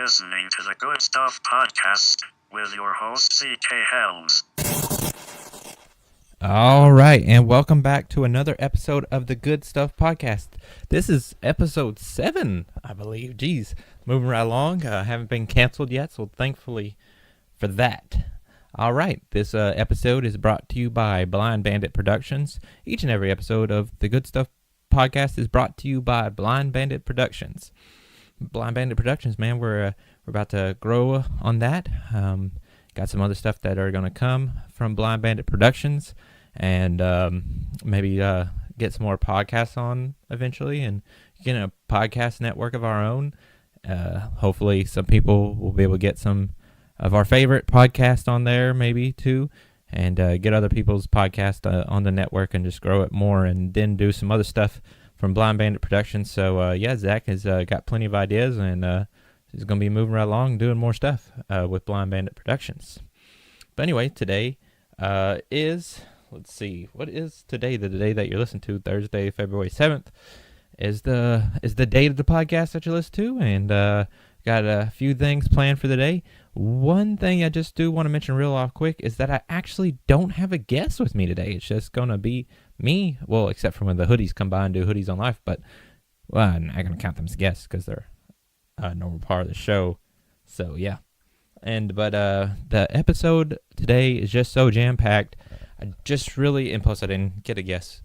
listening to the Good Stuff Podcast with your host, C.K. Helms. All right, and welcome back to another episode of the Good Stuff Podcast. This is episode 7, I believe. Jeez, moving right along. Haven't been canceled yet, so thankfully for that. All right, this episode is brought to you by Blind Bandit Productions. Each and every episode of the Good Stuff Podcast is brought to you by Blind Bandit Productions. Blind Bandit Productions, man, we're about to grow on that. Got some other stuff that are going to come from Blind Bandit Productions, and maybe get some more podcasts on eventually, and get a podcast network of our own. Hopefully some people will be able to get some of our favorite podcasts on there, maybe too, and get other people's podcasts on the network and just grow it more, and then do some other stuff from Blind Bandit Productions. So yeah, Zach has got plenty of ideas, and he's going to be moving right along doing more stuff with Blind Bandit Productions. But anyway, today is, let's see, what is today? The day that you're listening to, Thursday, February 7th, is the date of the podcast that you listen to, and got a few things planned for the day. One thing I just do want to mention real off quick is that I actually don't have a guest with me today. It's just going to be me, well, except for when the hoodies come by and do Hoodies on Life, but, well, I'm not going to count them as guests because they're a normal part of the show. So, yeah. But the episode today is just so jam-packed. I just really, and plus I didn't get a guest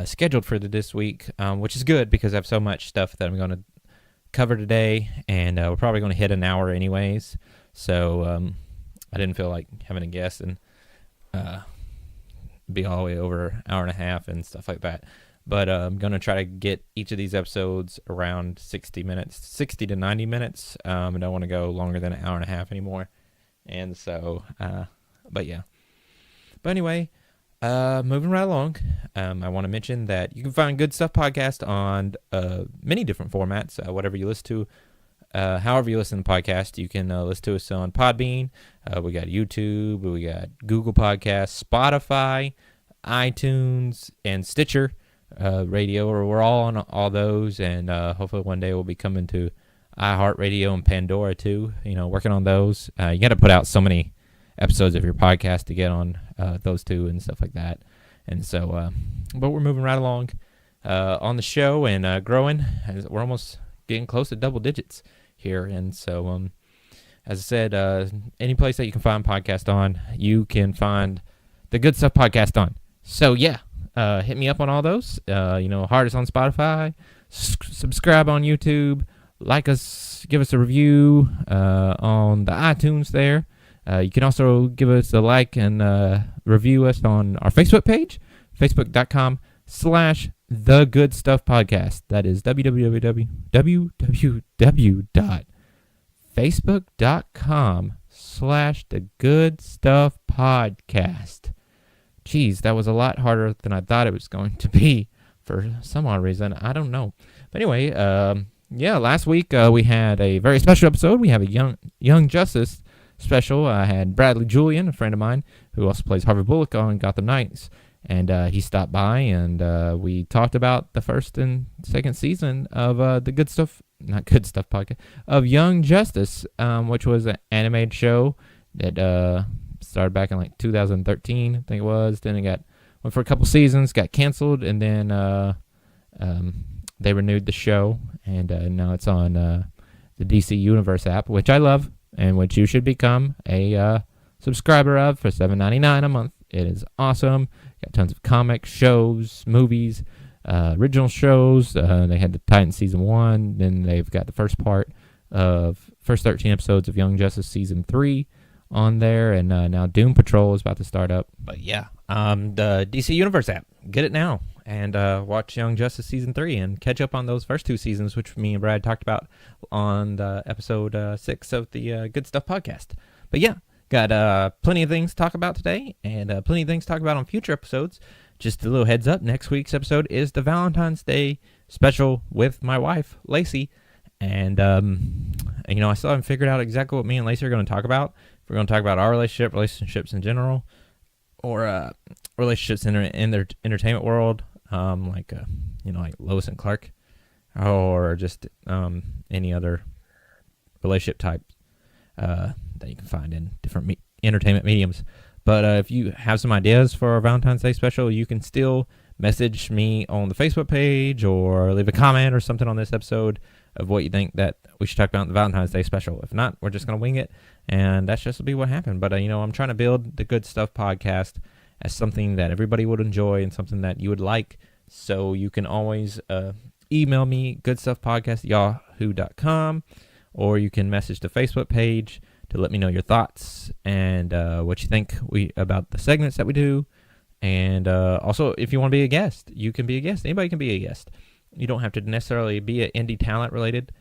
scheduled for this week, which is good because I have so much stuff that I'm going to cover today, and we're probably going to hit an hour anyways. So I didn't feel like having a guest and be all the way over an hour and a half and stuff like that. But I'm going to try to get each of these episodes around 60 to 90 minutes. I don't want to go longer than an hour and a half anymore. And so, but yeah. But anyway, moving right along, I want to mention that you can find Good Stuff Podcast on many different formats, whatever you listen to. However you listen to the podcast, you can listen to us on Podbean. We got YouTube, we got Google Podcasts, Spotify, iTunes, and Stitcher Radio. We're all on all those, and hopefully one day we'll be coming to iHeartRadio and Pandora too. Working on those. You got to put out so many episodes of your podcast to get on those two and stuff like that. And so, but we're moving right along on the show and growing. We're almost getting close to double digits here. And so, as I said, any place that you can find podcast on, you can find the Good Stuff Podcast on. So yeah, hit me up on all those. Hardest on Spotify, subscribe on YouTube, like us, give us a review on the iTunes there. You can also give us a like and review us on our Facebook page, facebook.com/The Good Stuff Podcast. That is www.facebook.com/The Good Stuff Podcast. Jeez, that was a lot harder than I thought it was going to be for some odd reason. I don't know. But anyway, yeah, last week we had a very special episode. We have a Young Justice special. I had Bradley Julian, a friend of mine, who also plays Harvey Bullock on Gotham Knights, and he stopped by, and we talked about the first and second season of the Good Stuff podcast, of Young Justice, which was an animated show that started back in like 2013, I think it was. Then it went for a couple seasons, got canceled, and then they renewed the show, and now it's on the DC Universe app, which I love, and which you should become a subscriber of for $7.99 a month. It is awesome. Got tons of comics, shows, movies, original shows. They had the Titans season 1. Then they've got the first 13 episodes of Young Justice season 3 on there, and now Doom Patrol is about to start up. But yeah, the DC Universe app, get it now, and watch Young Justice season 3 and catch up on those first 2 seasons, which me and Brad talked about on the episode 6 of the Good Stuff Podcast. But yeah, got plenty of things to talk about today, and plenty of things to talk about on future episodes. Just a little heads up, next week's episode is the Valentine's Day special with my wife, Lacey. And, I still haven't figured out exactly what me and Lacey are going to talk about. If we're going to talk about our relationships in general, or relationships in their entertainment world, like Lois and Clark, or just any other relationship types that you can find in different entertainment mediums. But if you have some ideas for our Valentine's Day special, you can still message me on the Facebook page or leave a comment or something on this episode of what you think that we should talk about in the Valentine's Day special. If not, we're just going to wing it, and that's just will be what happened. But, I'm trying to build the Good Stuff podcast as something that everybody would enjoy and something that you would like. So you can always email me, goodstuffpodcast@yahoo.com, or you can message the Facebook page to let me know your thoughts and what you think about the segments that we do. And also, if you want to be a guest, you can be a guest. Anybody can be a guest. You don't have to necessarily be an indie talent related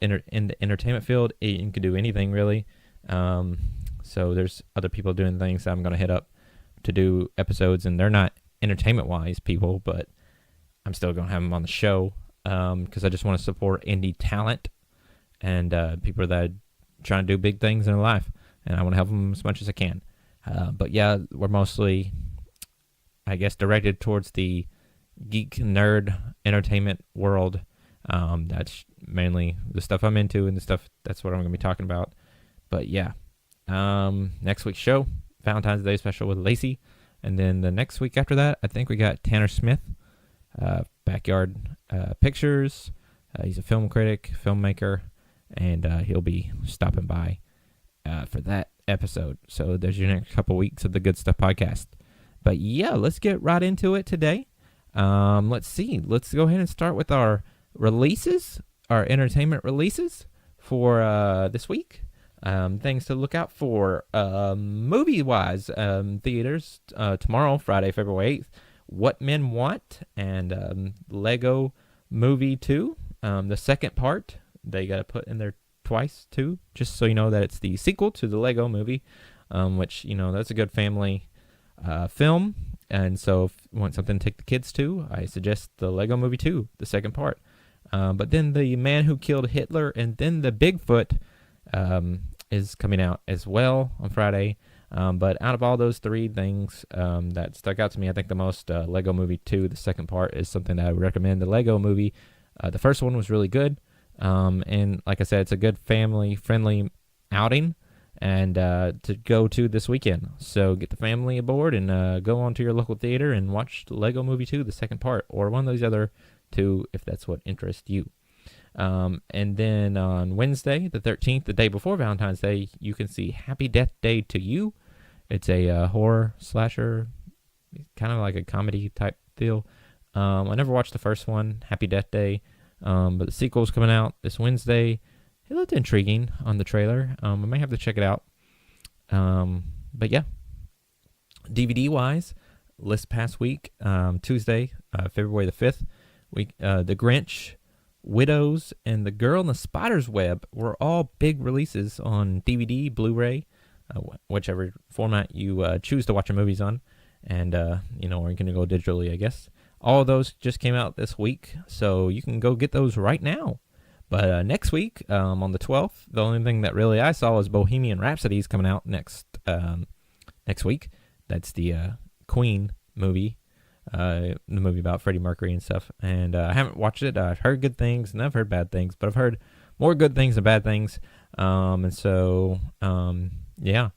in the entertainment field. You can do anything, really. So there's other people doing things that I'm going to hit up to do episodes, and they're not entertainment-wise people, but I'm still going to have them on the show because I just want to support indie talent and people that are trying to do big things in their life, and I want to help them as much as I can. But yeah, we're mostly, I guess, directed towards the geek nerd entertainment world. That's mainly the stuff I'm into and the stuff that's what I'm going to be talking about. But yeah, next week's show, Valentine's Day special with Lacey. And then the next week after that, I think we got Tanner Smith, Backyard Pictures. He's a film critic, filmmaker, and he'll be stopping by for that episode. So there's your next couple weeks of the Good Stuff podcast. But yeah, let's get right into it today. Let's see. Let's go ahead and start with our releases, our entertainment releases for this week. Things to look out for movie-wise. Theaters tomorrow, Friday, February 8th. What Men Want and Lego Movie 2. The second part, they got to put in there twice, too, just so you know that it's the sequel to the Lego Movie, which, that's a good family film. And so if you want something to take the kids to, I suggest the Lego Movie 2, the second part. But then The Man Who Killed Hitler and then The Bigfoot is coming out as well on Friday. But out of all those three things that stuck out to me, I think the most Lego Movie 2, the second part, is something that I would recommend. The Lego Movie, the first one was really good. And like I said, it's a good family-friendly outing and to go to this weekend. So get the family aboard and go on to your local theater and watch Lego Movie 2, the second part, or one of those other two if that's what interests you. And then on Wednesday, the 13th, the day before Valentine's Day, you can see Happy Death Day to You. It's a horror slasher, kind of like a comedy type deal. I never watched the first one, Happy Death Day, but the sequel's coming out this Wednesday. It looked intriguing on the trailer. I may have to check it out. But yeah, DVD-wise, this past week, Tuesday, February the 5th, The Grinch, Widows, and The Girl in the Spider's Web were all big releases on DVD, Blu-ray, whichever format you choose to watch your movies on, and or you can go digitally, I guess. All of those just came out this week, so you can go get those right now. But next week, on the 12th, the only thing that really I saw was Bohemian Rhapsody is coming out next week. That's the Queen movie. The movie about Freddie Mercury and stuff, and I haven't watched it. I've heard good things and I've heard bad things, but I've heard more good things than bad things, and so yeah,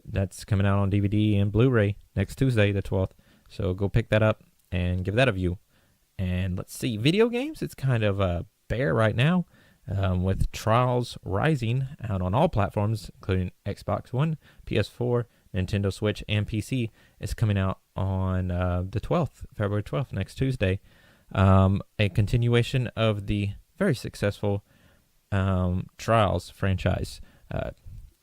that's coming out on DVD and Blu-ray next Tuesday, the 12th, so go pick that up and give that a view. And let's see, video games, it's kind of bare right now, with Trials Rising out on all platforms, including Xbox One, PS4, Nintendo Switch, and PC. Is coming out on the 12th, February 12th, next Tuesday. A continuation of the very successful Trials franchise.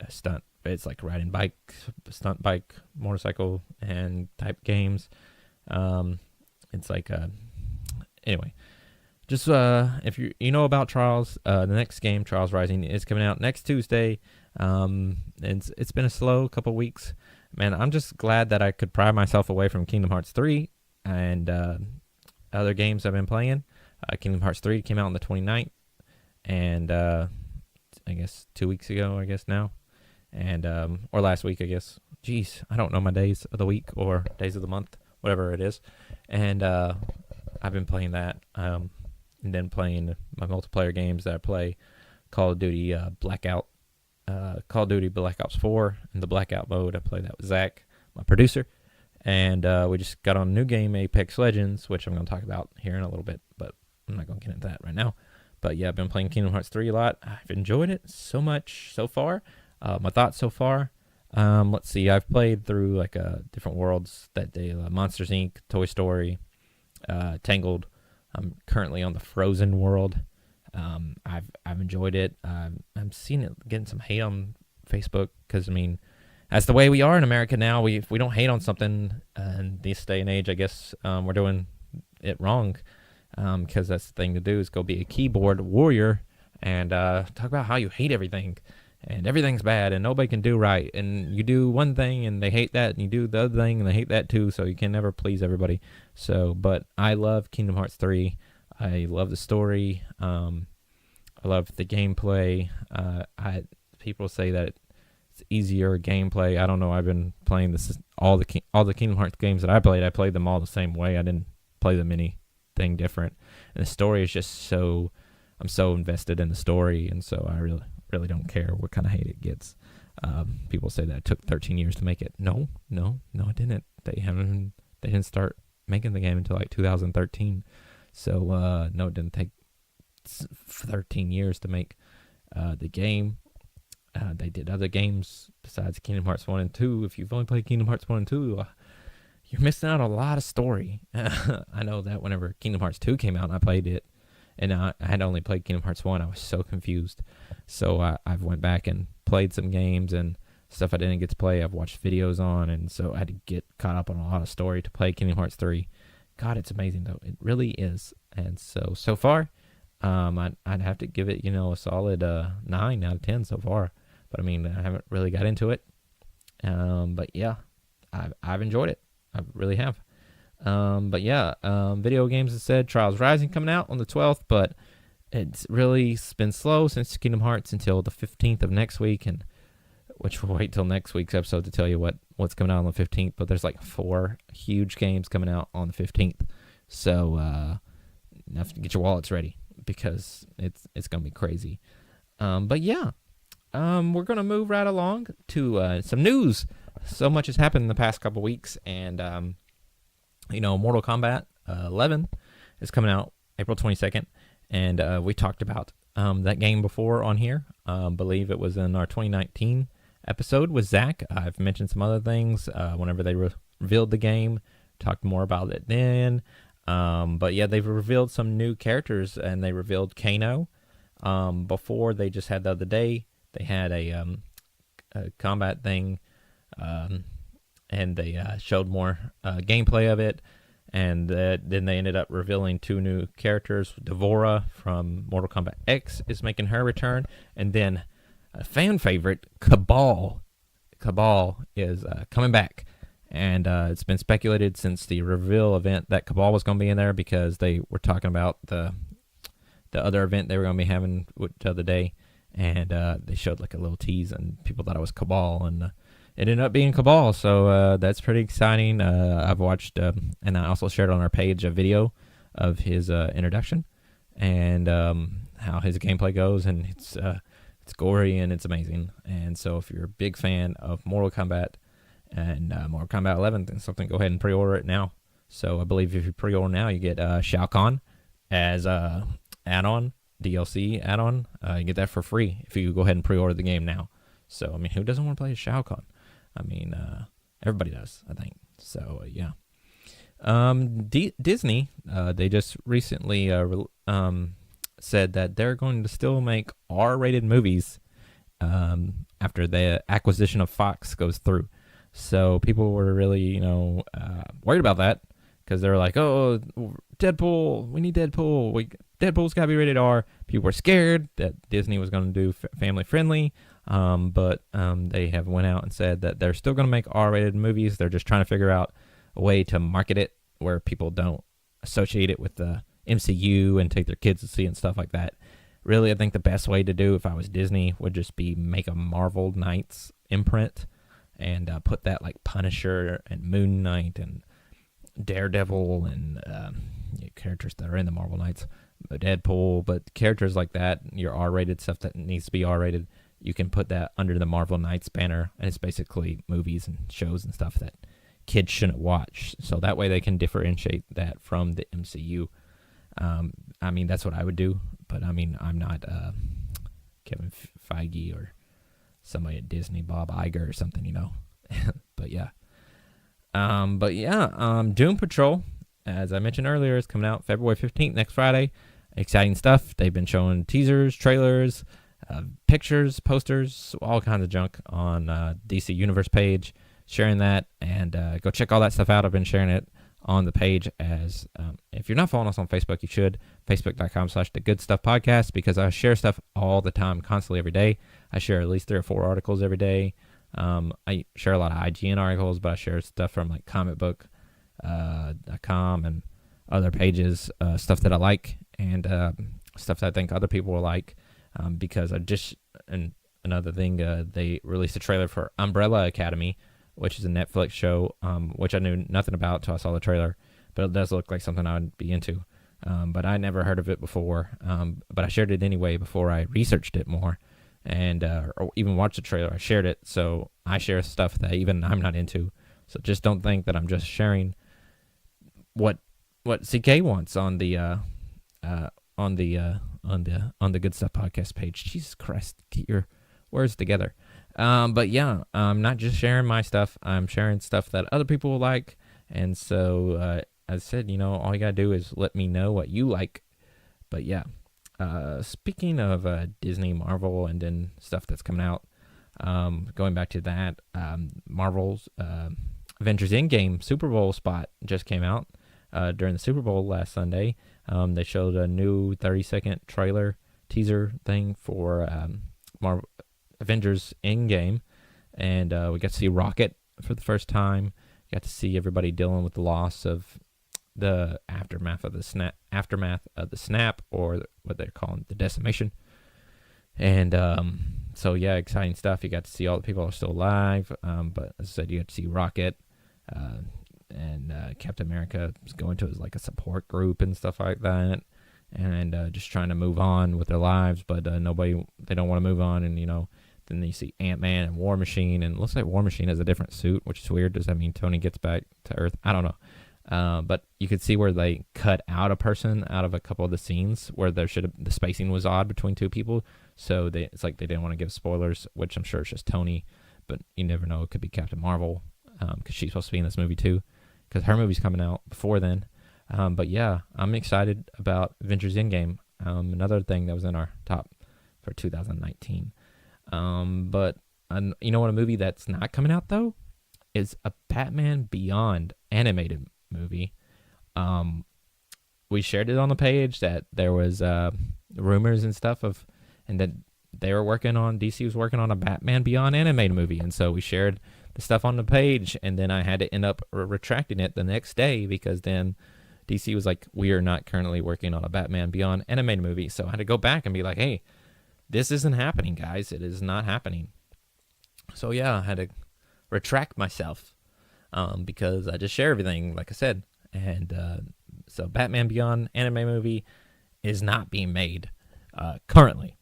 Stunt, it's like riding bike, stunt bike, motorcycle, and type games. It's like, anyway. Just if you know about Trials, the next game, Trials Rising, is coming out next Tuesday. It's been a slow couple weeks. Man, I'm just glad that I could pry myself away from Kingdom Hearts 3 and other games I've been playing. Kingdom Hearts 3 came out on the 29th, and I guess 2 weeks ago, I guess now, and or last week, I guess. Jeez, I don't know my days of the week or days of the month, whatever it is. And I've been playing that, and then playing my multiplayer games that I play Call of Duty Blackout, Call of Duty Black Ops 4 in the Blackout mode. I played that with Zach, my producer. And we just got on a new game, Apex Legends, which I'm going to talk about here in a little bit, but I'm not going to get into that right now. But yeah, I've been playing Kingdom Hearts 3 a lot. I've enjoyed it so much so far. My thoughts so far. Let's see. I've played through like different worlds that day. Monsters Inc., Toy Story, Tangled. I'm currently on the Frozen world. I've enjoyed it. I'm seeing it getting some hate on Facebook because, I mean, that's the way we are in America now. If we don't hate on something in this day and age, I guess we're doing it wrong, because that's the thing to do is go be a keyboard warrior and talk about how you hate everything and everything's bad and nobody can do right. And you do one thing and they hate that, and you do the other thing and they hate that too, so you can never please everybody. So, but I love Kingdom Hearts 3. I love the story. I love the gameplay. People say that it's easier gameplay. I don't know. I've been playing all the Kingdom Hearts games that I played them all the same way. I didn't play them anything different. And the story is just I'm so invested in the story, and so I really don't care what kind of hate it gets. People say that it took 13 years to make it. No, it didn't. They didn't start making the game until like 2013. So no, it didn't take 13 years to make the game. They did other games besides Kingdom Hearts 1 and 2. If you've only played Kingdom Hearts 1 and 2, you're missing out on a lot of story. I know that whenever Kingdom Hearts 2 came out and I played it, and I had only played Kingdom Hearts 1, I was so confused. So I've went back and played some games and stuff I didn't get to play. I've watched videos on, and so I had to get caught up on a lot of story to play Kingdom Hearts 3. God, it's amazing, though. It really is. And so far, I'd have to give it, a solid 9 out of 10 so far. But I mean, I haven't really got into it. But yeah, I've enjoyed it. I really have. But yeah, video games instead, Trials Rising coming out on the 12th, but it's really been slow since Kingdom Hearts until the 15th of next week, and which we'll wait till next week's episode to tell you what's coming out on the 15th. But there's like 4 huge games coming out on the 15th, so you have to get your wallets ready because it's gonna be crazy. But yeah. We're going to move right along to some news. So much has happened in the past couple weeks, and, Mortal Kombat 11 is coming out April 22nd, and we talked about that game before on here. Believe it was in our 2019 episode with Zach. I've mentioned some other things whenever they revealed the game, talked more about it then. But yeah, they've revealed some new characters, and they revealed Kano. Before, they just had the other day. They had a combat thing, and they showed more gameplay of it, and then they ended up revealing 2 new characters. Devora from Mortal Kombat X is making her return, and then a fan favorite, Cabal. Cabal is coming back, and it's been speculated since the reveal event that Cabal was going to be in there because they were talking about the other event they were going to be having the other day. And they showed like a little tease, and people thought it was Cabal, and it ended up being Cabal. So that's pretty exciting. I've watched, and I also shared on our page a video of his introduction and how his gameplay goes, and it's gory and it's amazing. And so if you're a big fan of Mortal Kombat and Mortal Kombat 11, then something, go ahead and pre-order it now. So I believe if you pre-order now, you get Shao Kahn as add-on. DLC add-on, you get that for free if you go ahead and pre-order the game now. So, I mean, who doesn't want to play as Shao Kahn? I mean, everybody does, I think. So, yeah. Disney, they just recently said that they're going to still make R-rated movies after the acquisition of Fox goes through. So, people were really, worried about that because they were like, oh, Deadpool, we need Deadpool. Deadpool's got to be rated R. People were scared that Disney was going to do family friendly, but they have went out and said that they're still going to make R-rated movies. They're just trying to figure out a way to market it where people don't associate it with the MCU and take their kids to see it and stuff like that. Really, I think the best way to do, if I was Disney, would just be make a Marvel Knights imprint and put that like Punisher and Moon Knight and Daredevil and characters that are in the Marvel Knights Deadpool, but characters like that, your R-rated stuff that needs to be R-rated, you can put that under the Marvel Knights banner, and it's basically movies and shows and stuff that kids shouldn't watch. So that way they can differentiate that from the MCU. I mean, that's what I would do, but I mean, I'm not Kevin Feige or somebody at Disney, Bob Iger or something, you know. But yeah. Doom Patrol, as I mentioned earlier, is coming out February 15th, next Friday. Exciting stuff. They've been showing teasers, trailers, pictures, posters, all kinds of junk on DC Universe page, sharing that, and go check all that stuff out. I've been sharing it on the page. As if you're not following us on Facebook, you should. Facebook.com/The Good Stuff Podcast, because I share stuff all the time, constantly, every day. I share at least 3 or 4 articles every day. I share a lot of IGN articles, but I share stuff from like comicbook.com and other pages, stuff that I like, and stuff that I think other people will like, because and another thing, they released a trailer for Umbrella Academy, which is a Netflix show, which I knew nothing about until I saw the trailer, but it does look like something I would be into. But I never heard of it before, but I shared it anyway before I researched it more, and or even watched the trailer. I shared it, so I share stuff that even I'm not into. So just don't think that I'm just sharing what CK wants on the Good Stuff Podcast page. Jesus Christ, get your words together. But yeah, I'm not just sharing my stuff. I'm sharing stuff that other people will like. And so, as I said, you know, all you gotta do is let me know what you like. But yeah, speaking of Disney, Marvel, and then stuff that's coming out, going back to that, Marvel's Avengers Endgame Super Bowl spot just came out during the Super Bowl last Sunday. They showed a new 30-second trailer teaser thing for Marvel Avengers Endgame, and we got to see Rocket for the first time. Got to see everybody dealing with the loss of the aftermath of the snap, or what they're calling the decimation. And so yeah, exciting stuff. You got to see all the people are still alive, but as I said, you got to see Rocket, and Captain America is going to his like a support group and stuff like that, and just trying to move on with their lives, but they don't want to move on. And you know, then you see Ant-Man and War Machine, and it looks like War Machine has a different suit, which is weird. Does that mean Tony gets back to Earth? I don't know. But you could see where they cut out a person out of a couple of the scenes where the spacing was odd between two people. So it's like they didn't want to give spoilers, which I'm sure it's just Tony, but you never know. It could be Captain Marvel, because she's supposed to be in this movie too, because her movie's coming out before then. But yeah, I'm excited about Avengers Endgame. Another thing that was in our top for 2019. But you know what? A movie that's not coming out though is a Batman Beyond animated movie. We shared it on the page that there was rumors and stuff and that DC was working on a Batman Beyond animated movie, and so we shared the stuff on the page, and then I had to end up retracting it the next day, because then DC was like, we are not currently working on a Batman Beyond animated movie. So I had to go back and be like, hey, this isn't happening, guys. It is not happening. So yeah, I had to retract myself, because I just share everything, like I said. And so Batman Beyond anime movie is not being made currently.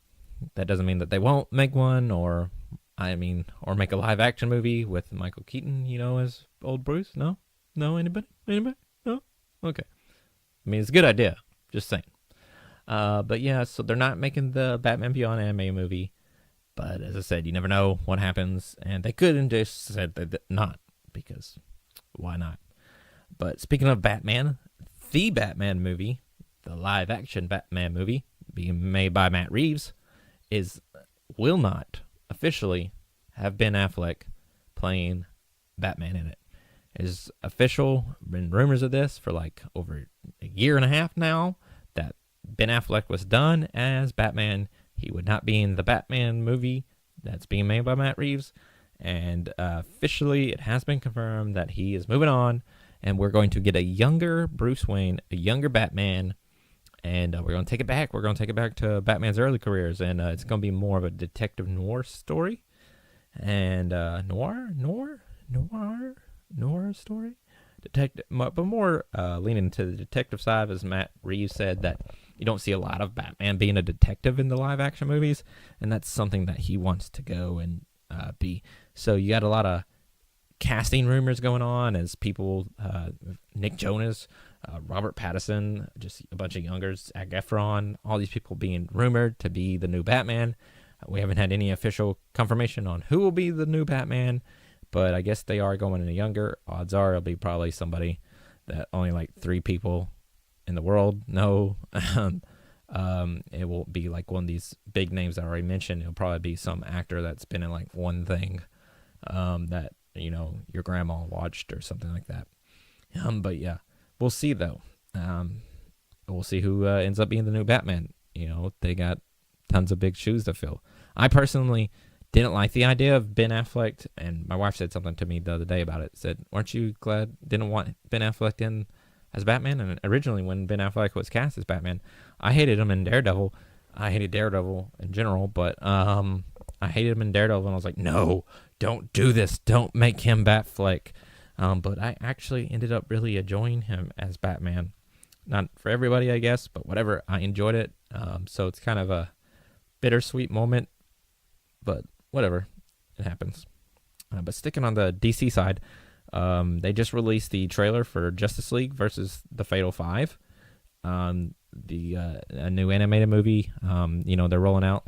That doesn't mean that they won't make one, or make a live action movie with Michael Keaton, you know, as old Bruce. No, anybody, no, okay. I mean, it's a good idea. Just saying. But yeah, so they're not making the Batman Beyond anime movie. But as I said, you never know what happens, and they could have just said that not, because why not? But speaking of Batman, the Batman movie, the live-action Batman movie, being made by Matt Reeves, will not officially have Ben Affleck playing Batman in it. It is official, been rumors of this for like over a year and a half now, that Ben Affleck was done as Batman. He would not be in the Batman movie that's being made by Matt Reeves. And officially, it has been confirmed that he is moving on, and we're going to get a younger Bruce Wayne, a younger Batman, and we're going to take it back. We're going to take it back to Batman's early careers, and it's going to be more of a detective noir story, and noir story, detective, but more leaning to the detective side, as Matt Reeves said that you don't see a lot of Batman being a detective in the live action movies, and that's something that he wants to go and be. So you got a lot of casting rumors going on as people, Nick Jonas, Robert Pattinson, just a bunch of youngers, Zac Efron, all these people being rumored to be the new Batman. We haven't had any official confirmation on who will be the new Batman, but I guess they are going in a younger. Odds are it'll be probably somebody that only like 3 people in the world know. It will be like one of these big names that I already mentioned. It'll probably be some actor that's been in like one thing that, you know, your grandma watched or something like that. But yeah, we'll see though. We'll see who ends up being the new Batman. You know, they got tons of big shoes to fill. I personally didn't like the idea of Ben Affleck, and my wife said something to me the other day about it. Said, "Weren't you glad didn't want Ben Affleck in as Batman?" And originally, when Ben Affleck was cast as Batman, I hated him in Daredevil. I hated Daredevil in general, but I hated him in Daredevil, and I was like, "No, don't do this. Don't make him Batfleck." But I actually ended up really enjoying him as Batman. Not for everybody, I guess, but whatever. I enjoyed it. So it's kind of a bittersweet moment, but whatever. It happens. But sticking on the DC side, they just released the trailer for Justice League versus the Fatal Five. A new animated movie. You know, they're rolling out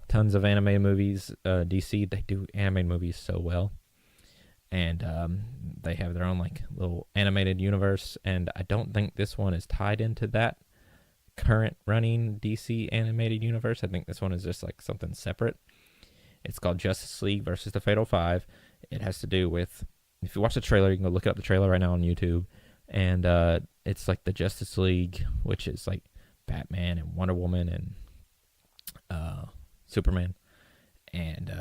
tons of animated movies. DC, they do animated movies so well. And they have their own like little animated universe, and I don't think this one is tied into that current running DC animated universe. I think this one is just like something separate. It's called Justice League versus the Fatal Five. It has to do with, if you watch the trailer, you can go look up the trailer right now on YouTube, and it's like the Justice League, which is like Batman and Wonder Woman and Superman and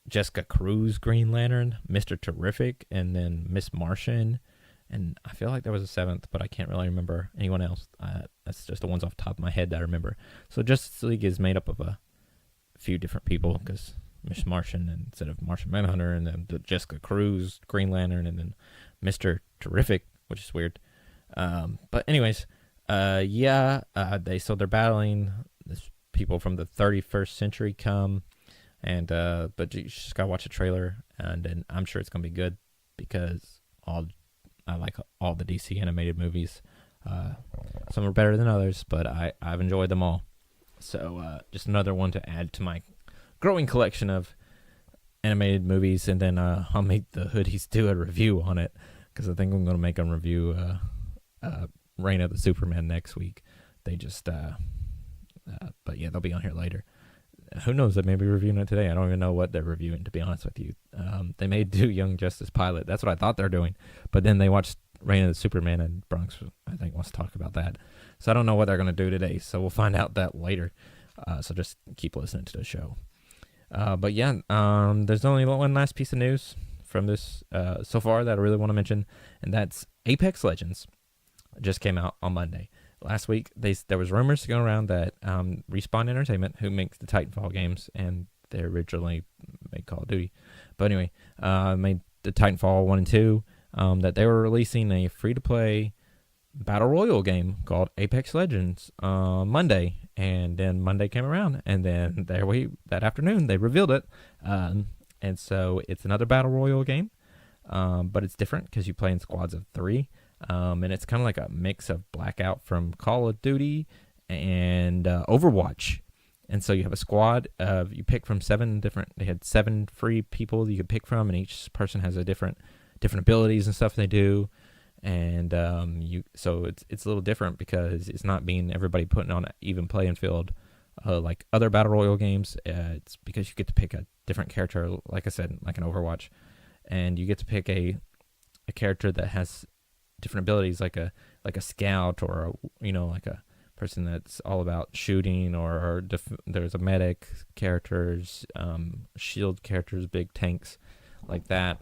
Jessica Cruz, Green Lantern, Mr. Terrific, and then Miss Martian, and I feel like there was a 7th, but I can't really remember anyone else. That's just the ones off the top of my head that I remember. So Justice League is made up of a few different people, because Miss Martian instead of Martian Manhunter, and then the Jessica Cruz, Green Lantern, and then Mr. Terrific, which is weird. But anyways, they're battling this people from the 31st century come. And but you just gotta watch the trailer, and then I'm sure it's gonna be good, because I like all the DC animated movies. Some are better than others, but I've enjoyed them all. So just another one to add to my growing collection of animated movies, and then I'll make the Hoodies do a review on it, because I think I'm gonna make them review Reign of the Superman next week. They just but yeah, they'll be on here later. Who knows? They may be reviewing it today. I don't even know what they're reviewing, to be honest with you. They may do Young Justice pilot. That's what I thought they're doing. But then they watched Reign of the Superman, and Bronx, I think, wants to talk about that. So I don't know what they're going to do today. So we'll find out that later. So just keep listening to the show. But yeah, there's only one last piece of news from this so far that I really want to mention, and that's Apex Legends just came out on Monday. Last week, there was rumors going around that Respawn Entertainment, who makes the Titanfall games, and they originally made Call of Duty, but anyway, made the Titanfall 1 and 2, that they were releasing a free-to-play Battle Royale game called Apex Legends Monday, and then Monday came around, and then that afternoon, they revealed it, and so it's another Battle Royale game, but it's different because you play in squads of 3. And it's kind of like a mix of Blackout from Call of Duty and Overwatch. And so you have a squad of, you pick from they had 7 free people you could pick from, and each person has a different abilities and stuff they do. And so it's a little different, because it's not being everybody putting on an even playing field like other Battle Royale games. It's because you get to pick a different character, like I said, like an Overwatch. And you get to pick a character that has different abilities, like a scout, or like a person that's all about shooting, or there's a medic characters, shield characters, big tanks, like that.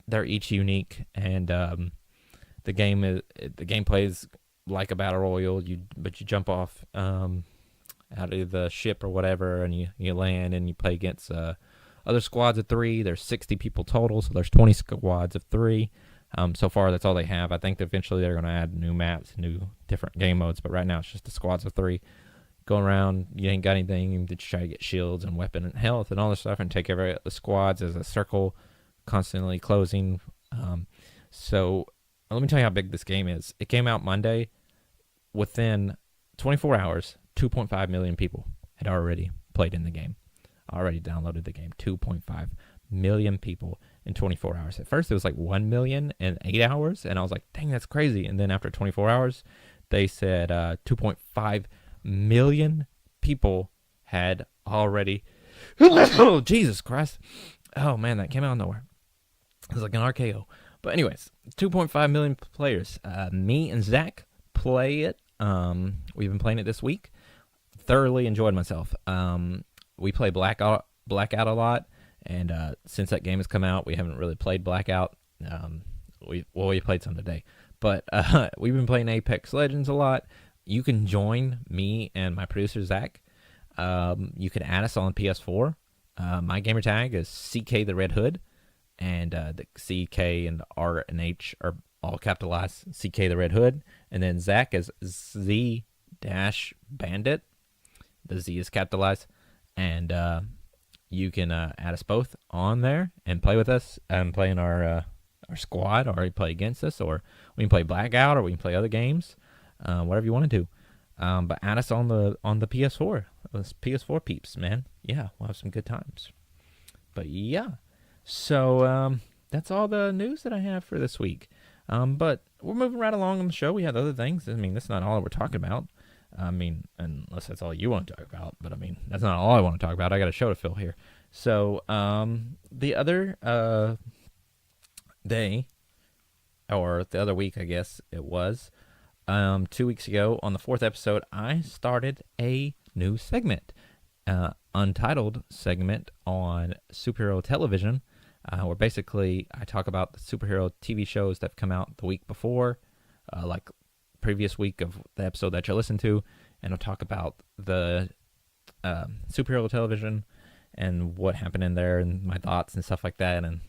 They're each unique, and the gameplay is like a battle royale. But you jump off out of the ship or whatever, and you land, and you play against other squads of 3. There's 60 people total, so there's 20 squads of 3. So far, that's all they have. I think that eventually they're going to add new maps, new different game modes, but right now it's just the squads of 3 going around. You ain't got anything. You just try to get shields and weapon and health and all this stuff and take over the squads as a circle, constantly closing. So let me tell you how big this game is. It came out Monday. Within 24 hours, 2.5 million people had already played in the game, already downloaded the game. 2.5 million people in 24 hours. At first, it was like 1 million in 8 hours, and I was like, dang, that's crazy. And then after 24 hours, they said 2.5 million people had already. Oh, Jesus Christ. Oh, man, that came out of nowhere. It was like an RKO. But anyways, 2.5 million players. Me and Zach play it. We've been playing it this week. Thoroughly enjoyed myself. We play Blackout a lot, and since that game has come out, we haven't really played Blackout. We played some today, but we've been playing Apex Legends a lot. You can join me and my producer Zach. You can add us on PS4. My gamer tag is CK the Red Hood, and the CK and the R and H are all capitalized. CK the Red Hood, and then Zach is Z Bandit. The Z is capitalized, and you can add us both on there and play with us and play in our squad, or you play against us, or we can play Blackout, or we can play other games, whatever you want to do. But add us on the PS4. Those PS4 peeps, man. Yeah, we'll have some good times. But yeah, so that's all the news that I have for this week. But we're moving right along on the show. We have other things. I mean, that's not all we're talking about. I mean, unless that's all you want to talk about. But I mean, that's not all I want to talk about. I got a show to fill here. So the other day, or the other week, I guess it was, 2 weeks ago on the 4th episode, I started a new segment, Untitled segment on superhero television. Where basically I talk about the superhero TV shows that have come out the week before, like previous week of the episode that you listened to, and I'll talk about the superhero television and what happened in there and my thoughts and stuff like that, and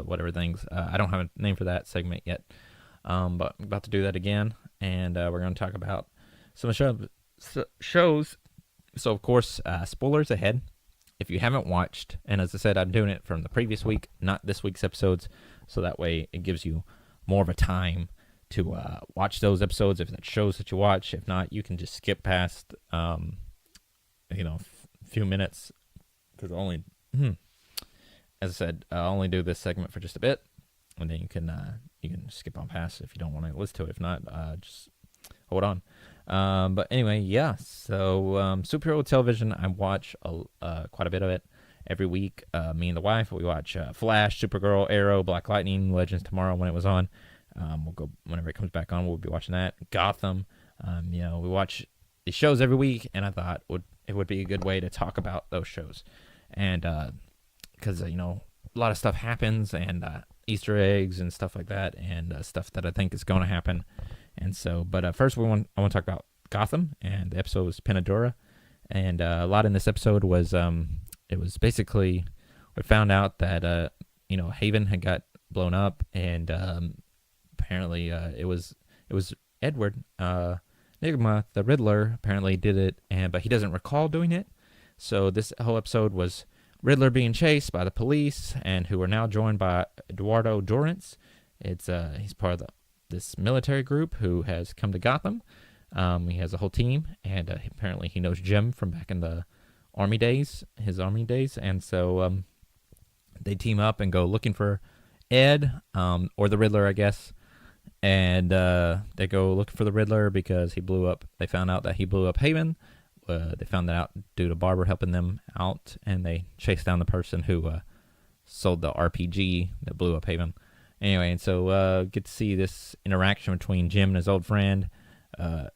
whatever things. I don't have a name for that segment yet, but I'm about to do that again, and we're going to talk about some shows. So, of course, spoilers ahead. If you haven't watched, and as I said, I'm doing it from the previous week, not this week's episodes, so that way it gives you more of a time to watch those episodes if that shows that you watch. If not, you can just skip past, a few minutes, because only, as I said, I'll only do this segment for just a bit, and then you can skip on past if you don't want to listen to it. If not, just hold on. But anyway, yeah, so superhero television, I watch quite a bit of it every week. Me and the wife, we watch Flash, Supergirl, Arrow, Black Lightning, Legends tomorrow when it was on. We'll go whenever it comes back on, we'll be watching that. Gotham, we watch these shows every week, and I thought it would be a good way to talk about those shows. And because, a lot of stuff happens, and Easter eggs and stuff like that, and stuff that I think is going to happen. And so, but first I want to talk about Gotham, and the episode was Penadora, and a lot in this episode was it was basically we found out that Haven had got blown up, and apparently it was Edward Nigma, the Riddler, apparently did it, but he doesn't recall doing it. So this whole episode was Riddler being chased by the police, and who are now joined by Eduardo Durance. He's part of this military group who has come to Gotham. He has a whole team, and apparently he knows Jim from back in the his army days, and so they team up and go looking for Ed, or the Riddler, I guess, and they go looking for the Riddler because they found out that he blew up Haven. They found that out due to Barbara helping them out, and they chased down the person who sold the RPG that blew up Haven. Anyway, and so get to see this interaction between Jim and his old friend,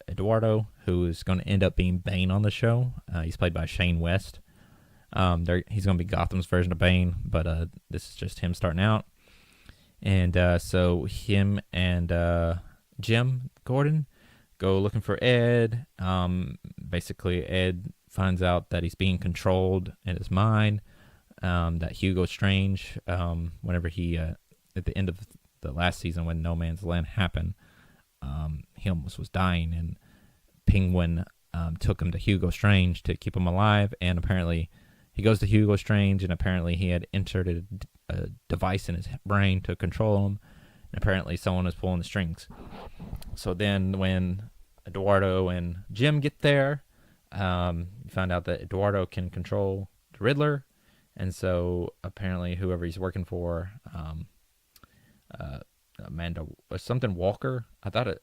Eduardo, who is going to end up being Bane on the show. He's played by Shane West. He's going to be Gotham's version of Bane, but this is just him starting out. And so him and Jim Gordon go looking for Ed. Basically, Ed finds out that he's being controlled in his mind, that Hugo Strange, whenever he... at the end of the last season when No Man's Land happened. He almost was dying, and Penguin took him to Hugo Strange to keep him alive, and apparently he goes to Hugo Strange, and apparently he had inserted a device in his brain to control him, and apparently someone was pulling the strings. So then when Eduardo and Jim get there, you find out that Eduardo can control the Riddler, and so apparently whoever he's working for, Amanda or something Walker. I thought it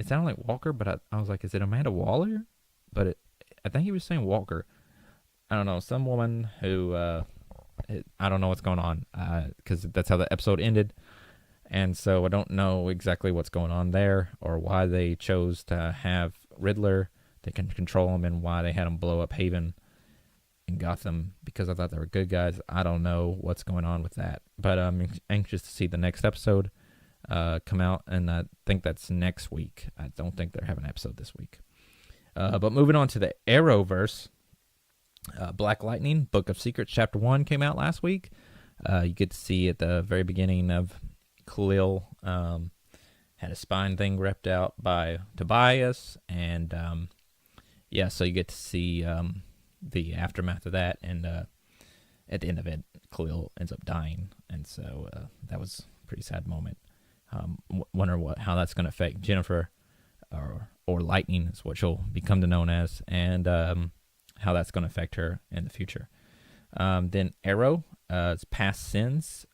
sounded like Walker, but I was like, is it Amanda Waller? But I think he was saying Walker. I don't know, some woman who I don't know what's going on because that's how the episode ended, and so I don't know exactly what's going on there or why they chose to have Riddler. They can control him, and why they had him blow up Haven in Gotham, because I thought they were good guys. I don't know what's going on with that, but I'm anxious to see the next episode come out, and I think that's next week. I don't think they're having an episode this week. But moving on to the Arrowverse, Black Lightning, Book of Secrets, Chapter 1 came out last week. You get to see at the very beginning of Khalil had a spine thing ripped out by Tobias, and so you get to see the aftermath of that, and at the end of it, Khalil ends up dying, and so that was a pretty sad moment. Wonder how that's going to affect Jennifer, or Lightning is what she'll become to known as, and how that's going to affect her in the future. Then Arrow, it's Past Sins.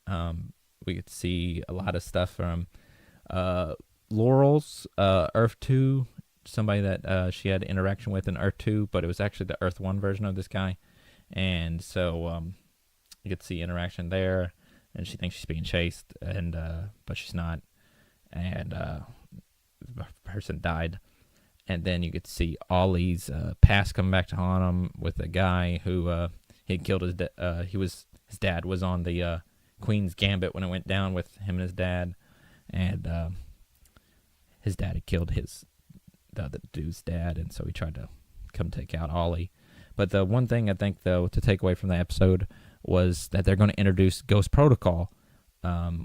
We get to see a lot of stuff from Laurel's Earth 2, somebody that she had interaction with in Earth 2, but it was actually the Earth 1 version of this guy. And so you get to see interaction there, and she thinks she's being chased, and but she's not. And the person died. And then you get to see Ollie's past come back to haunt him with a guy who he had killed his his dad was on the Queen's Gambit when it went down with him and his dad, and his dad had killed the other dude's dad, and so he tried to come take out Ollie. But the one thing I think, though, to take away from the episode was that they're going to introduce Ghost Protocol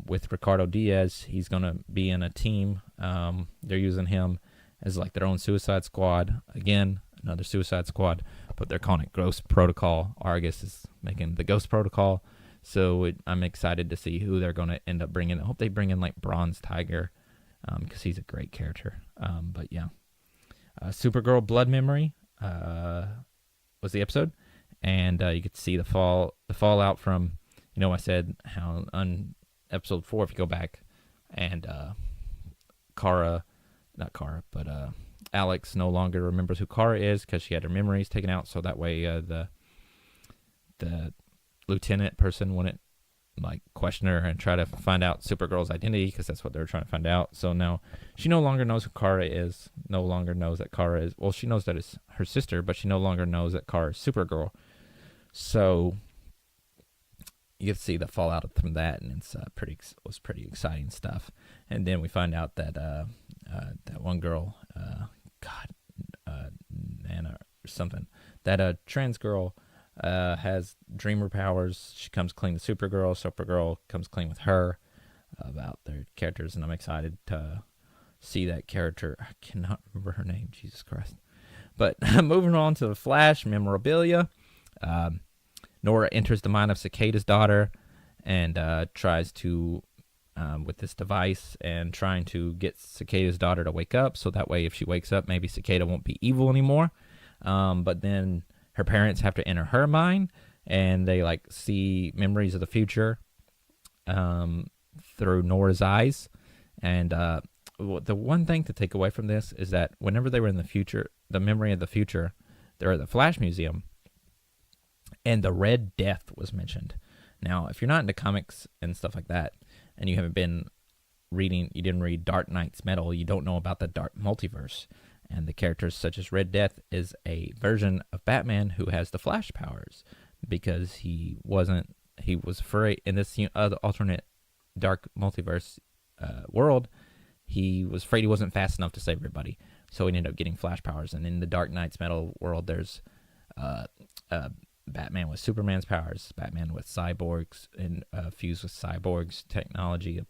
with Ricardo Diaz. He's going to be in a team. They're using him as like their own Suicide Squad. Again, another Suicide Squad, but they're calling it Ghost Protocol. Argus is making the Ghost Protocol. So I'm excited to see who they're going to end up bringing. I hope they bring in like Bronze Tiger, because he's a great character. But yeah, Supergirl Blood Memory was the episode, and you get to see the fallout from, I said how on episode 4, if you go back, and Alex no longer remembers who Kara is because she had her memories taken out, so that way the lieutenant person wouldn't like question her and try to find out Supergirl's identity, because that's what they were trying to find out. So now she no longer knows who Kara is, no longer knows that Kara is, well, she knows that it's her sister, but she no longer knows that Kara is Supergirl. So you get to see the fallout from that, and it's was pretty exciting stuff. And then we find out that that one girl, Nana or something, that trans girl has dreamer powers. She comes clean to Supergirl. Supergirl comes clean with her about their characters, and I'm excited to see that character. I cannot remember her name, Jesus Christ. But moving on to the Flash memorabilia, Nora enters the mind of Cicada's daughter and tries to, with this device, and trying to get Cicada's daughter to wake up, so that way if she wakes up, maybe Cicada won't be evil anymore. But then her parents have to enter her mind, and they like see memories of the future through Nora's eyes. And the one thing to take away from this is that whenever they were in the future, the memory of the future, they're at the Flash Museum, and the Red Death was mentioned. Now, if you're not into comics and stuff like that, and you haven't been reading, you didn't read Dark Knight's Metal, you don't know about the Dark Multiverse. And the characters such as Red Death is a version of Batman who has the Flash powers, because he was afraid in this alternate Dark Multiverse world. He was afraid he wasn't fast enough to save everybody, so he ended up getting Flash powers. And in the Dark Knight's Metal world, there's Batman with Superman's powers, Batman with cyborgs, and fused with cyborgs technology,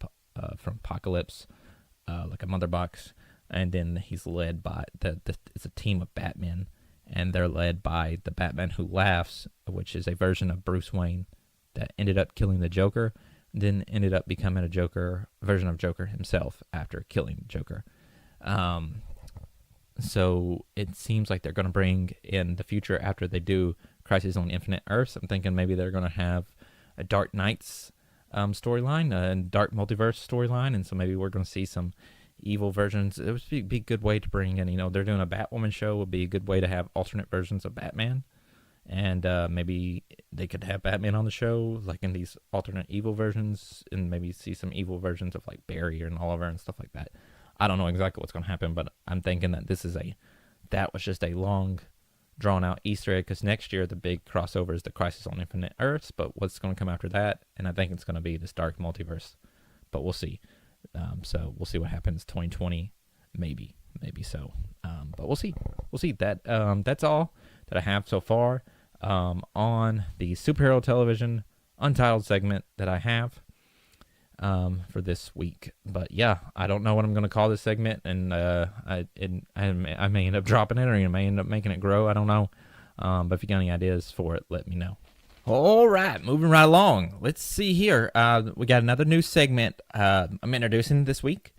from Apocalypse, like a mother box, and then he's led by it's a team of Batmen, and they're led by the Batman Who Laughs, which is a version of Bruce Wayne that ended up killing the Joker, then ended up becoming a version of Joker himself after killing Joker. So it seems like they're going to bring in the future after they do Crisis on Infinite Earths. I'm thinking maybe they're going to have a Dark Knights storyline, a Dark Multiverse storyline, and so maybe we're going to see some evil versions. It would be a good way to bring in, they're doing a Batwoman show. Would be a good way to have alternate versions of Batman, and maybe they could have Batman on the show, like in these alternate evil versions, and maybe see some evil versions of like Barry and Oliver and stuff like that. I don't know exactly what's going to happen, but I'm thinking that that was just a long, drawn-out Easter egg, because next year the big crossover is the Crisis on Infinite Earths, but what's going to come after that? And I think it's going to be this Dark Multiverse, but we'll see. So we'll see what happens 2020, maybe so. But we'll see. That's all that I have so far on the superhero television Untitled segment that I have for this week. But yeah, I don't know what I'm going to call this segment, and I may end up dropping it, or I may end up making it grow. I don't know. But if you got any ideas for it, let me know. All right, moving right along. Let's see here. We got another new segment I'm introducing this week.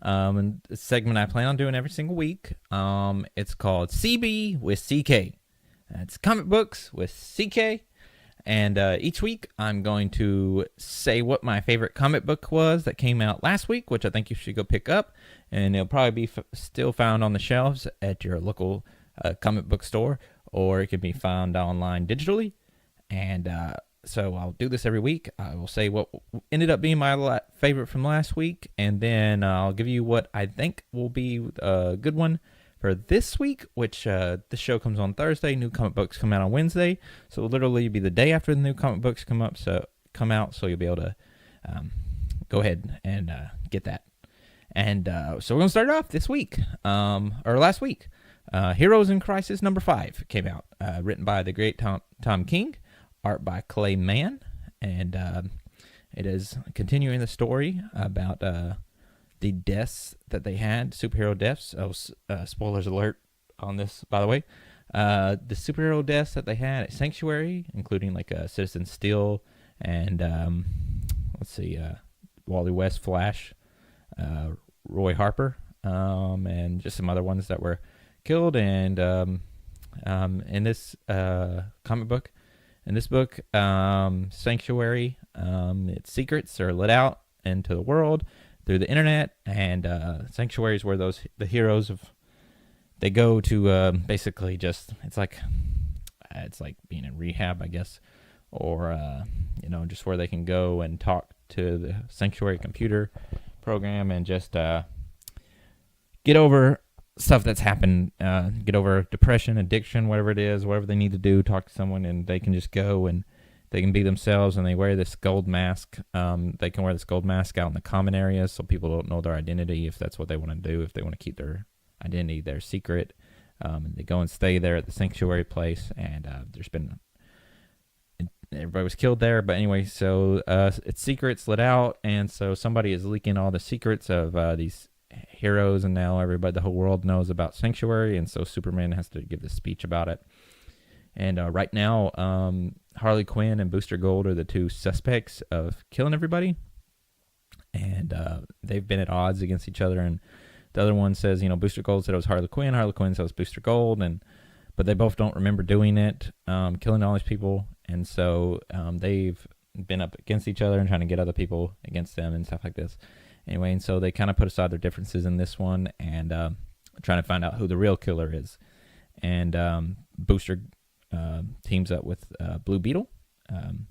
And a segment I plan on doing every single week. It's called CB with CK. It's comic books with CK. And each week, I'm going to say what my favorite comic book was that came out last week, which I think you should go pick up. And it'll probably be still found on the shelves at your local comic book store, or it can be found online digitally. And so I'll do this every week. I will say what ended up being my favorite from last week, and then I'll give you what I think will be a good one for this week, which the show comes on Thursday. New comic books come out on Wednesday, so it'll literally be the day after the new comic books come out. So you'll be able to go ahead and get that. And so we're gonna start it off this week, or last week. Heroes in Crisis number 5 came out, written by the great Tom King, art by Clay Mann, and it is continuing the story about the deaths that they had, superhero deaths. Spoilers alert on this, by the way. The superhero deaths that they had at Sanctuary, including like Citizen Steel and Wally West, Flash, Roy Harper, and just some other ones that were killed. And in this comic book, Sanctuary, its secrets are let out into the world through the internet, and Sanctuary is where the heroes they go to basically just it's like being in rehab, I guess, or just where they can go and talk to the Sanctuary computer program and just get over stuff that's happened, get over depression, addiction, whatever it is, whatever they need to do, talk to someone, and they can just go and they can be themselves, and they wear this gold mask. They can wear this gold mask out in the common areas so people don't know their identity if that's what they want to do, if they want to keep their identity, their secret. And they go and stay there at the Sanctuary place, and everybody was killed there. But anyway, so its secrets let out, and so somebody is leaking all the secrets of these heroes, and now the whole world knows about Sanctuary, and so Superman has to give this speech about it. And right now, Harley Quinn and Booster Gold are the two suspects of killing everybody, and they've been at odds against each other. And the other one says, Booster Gold said it was Harley Quinn says it was Booster Gold, but they both don't remember doing it, killing all these people, and so they've been up against each other and trying to get other people against them and stuff like this. Anyway, and so they kind of put aside their differences in this one and trying to find out who the real killer is. And Booster teams up with Blue Beetle and